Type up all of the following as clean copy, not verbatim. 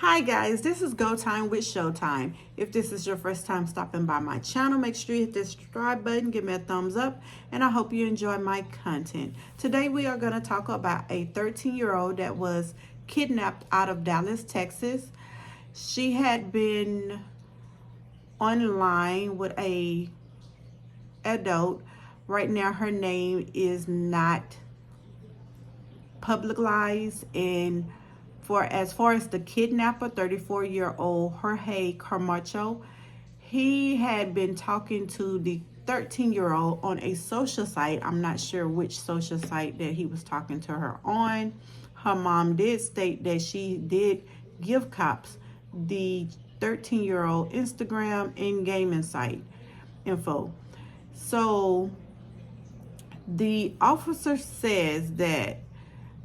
Hi guys, this is Go Time with Showtime. If this is your first time stopping by my channel, make sure you hit the subscribe button, give me a thumbs up, and I hope you enjoy my content. Today we are going to talk about a 13-year-old that was kidnapped out of Dallas, Texas. She had been online with a adult. Right now her name is not publicized, and for as far as the kidnapper, 34-year-old Jorge Camacho, he had been talking to the 13-year-old on a social site. I'm not sure which social site that he was talking to her on. Her mom did state that she did give cops the 13-year-old Instagram and gaming site info. So the officer says that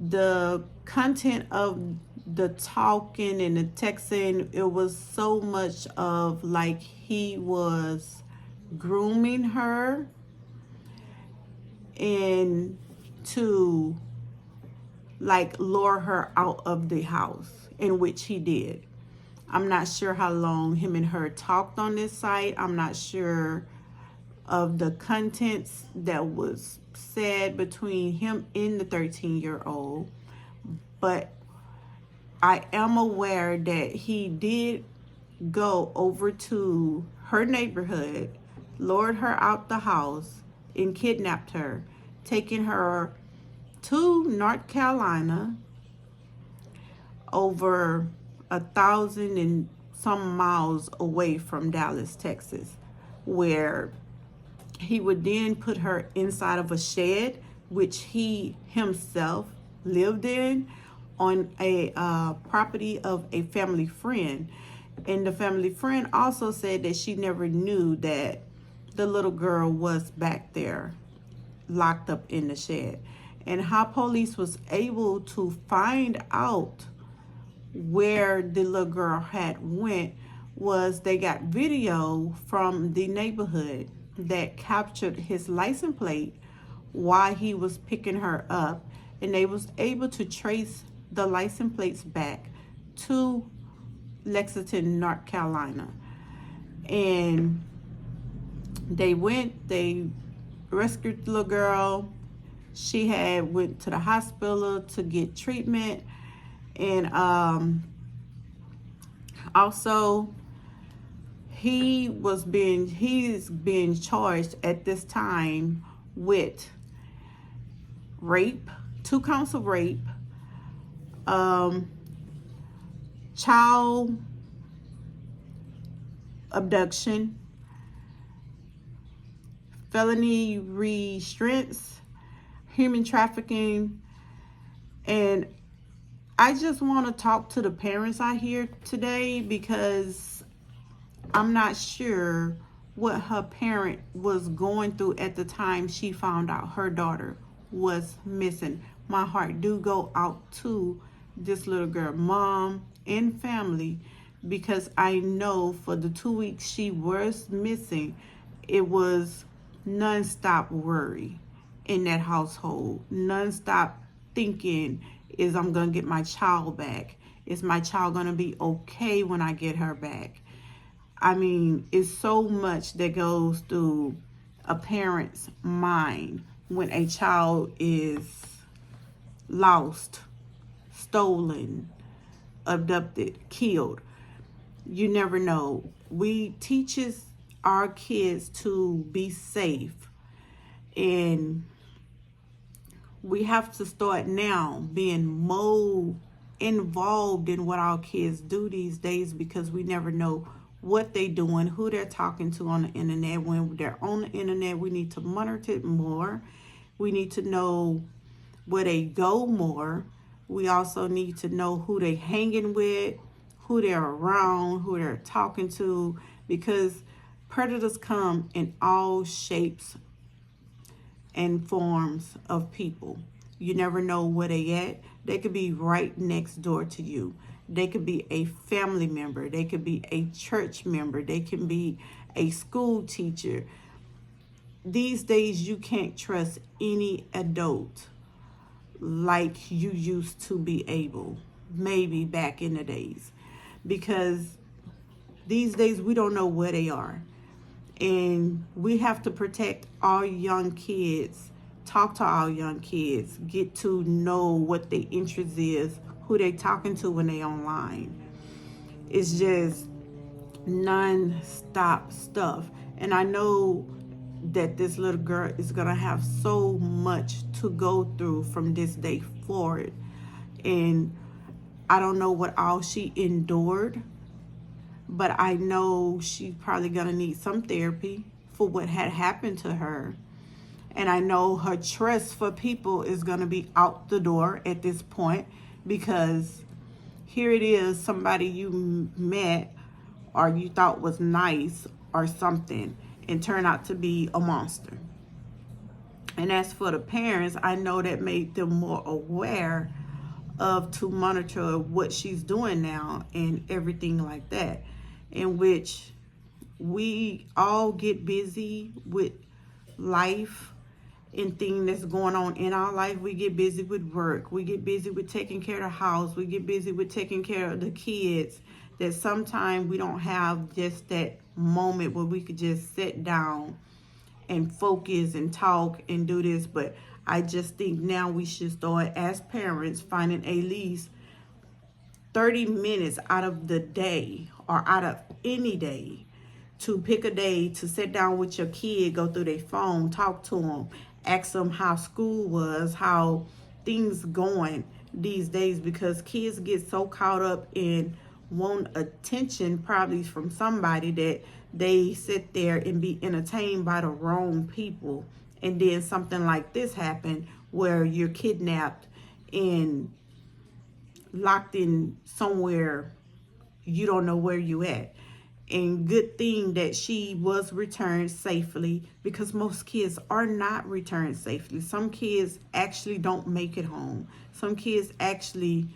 the content of the talking and the texting, it was so much of like he was grooming her and to like lure her out of the house, in which he did. I'm not sure how long him and her talked on this site. I'm not sure of the contents that was said between him and the 13-year-old, but I am aware that he did go over to her neighborhood, lured her out the house, and kidnapped her, taking her to North Carolina, over 1,000 and some miles away from Dallas, Texas, where he would then put her inside of a shed, which he himself lived in, on a property of a family friend. And the family friend also said that she never knew that the little girl was back there locked up in the shed. And how police was able to find out where the little girl had went was they got video from the neighborhood that captured his license plate while he was picking her up, and they was able to trace the license plates back to Lexington, North Carolina. And they rescued the little girl. She had went to the hospital to get treatment, and also he's being charged at this time with rape, 2 counts of rape, child abduction, felony restraints, human trafficking. And I just want to talk to the parents out here today, because I'm not sure what her parent was going through at the time she found out her daughter was missing. My heart do go out to this little girl, mom and family, because I know for the 2 weeks she was missing, it was nonstop worry in that household, nonstop thinking, is I'm gonna get my child back? Is my child gonna be okay when I get her back? I mean, it's so much that goes through a parent's mind when a child is lost, stolen, abducted, killed. You never know. We teaches our kids to be safe, and we have to start now being more involved in what our kids do these days, because we never know what they doing, who they're talking to on the internet. When they're on the internet, we need to monitor it more. We need to know where they go more. We also need to know who they hanging with, who they're around, who they're talking to, because predators come in all shapes and forms of people. You never know where they at. They could be right next door to you. They could be a family member. They could be a church member. They can be a school teacher. These days, you can't trust any adult like you used to be able, maybe back in the days. because these days we don't know where they are. And we have to protect our young kids, talk to our young kids, get to know what their interest is, who they talking to when they online. It's just non-stop stuff. And I know that this little girl is going to have so much to go through from this day forward. And I don't know what all she endured, but I know she's probably going to need some therapy for what had happened to her. And I know her trust for people is going to be out the door at this point, because here it is, somebody you met or you thought was nice or something, and turned out to be a monster. And as for the parents, I know that made them more aware of to monitor what she's doing now and everything like that, in which we all get busy with life and things that's going on in our life. We get busy with work, we get busy with taking care of the house, we get busy with taking care of the kids, that sometimes we don't have just that moment where we could just sit down and focus and talk and do this. But I just think now we should start, as parents, finding at least 30 minutes out of the day or out of any day to pick a day to sit down with your kid, go through their phone, talk to them, ask them how school was, how things going these days, because kids get so caught up in want attention probably from somebody that they sit there and be entertained by the wrong people. And then something like this happen where you're kidnapped and locked in somewhere you don't know where you at. And good thing that she was returned safely, because most kids are not returned safely. Some kids actually don't make it home. Some kids actually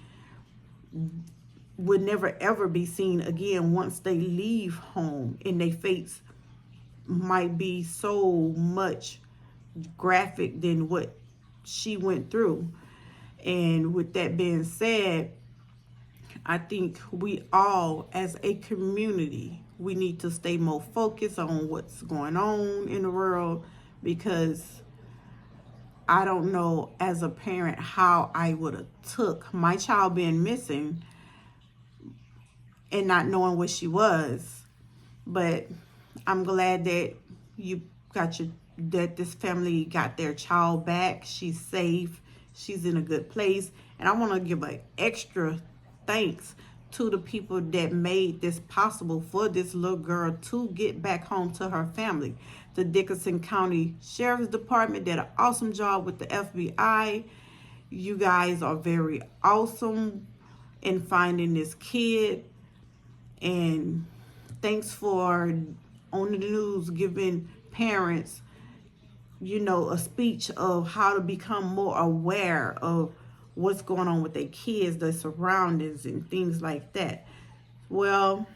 would never ever be seen again once they leave home, and their fates might be so much graphic than what she went through. And with that being said, I think we all as a community, we need to stay more focused on what's going on in the world, because I don't know as a parent how I would have took my child being missing and not knowing where she was. But I'm glad that you got that this family got their child back. She's safe. She's in a good place. And I want to give an extra thanks to the people that made this possible for this little girl to get back home to her family. The Dickinson County Sheriff's Department did an awesome job with the FBI. You guys are very awesome in finding this kid. And thanks for on the news giving parents, a speech of how to become more aware of what's going on with their kids, their surroundings, and things like that. Well,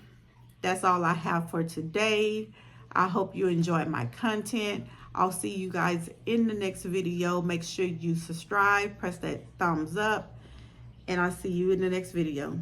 that's all I have for today. I hope you enjoyed my content. I'll see you guys in the next video. Make sure you subscribe, press that thumbs up, and I'll see you in the next video.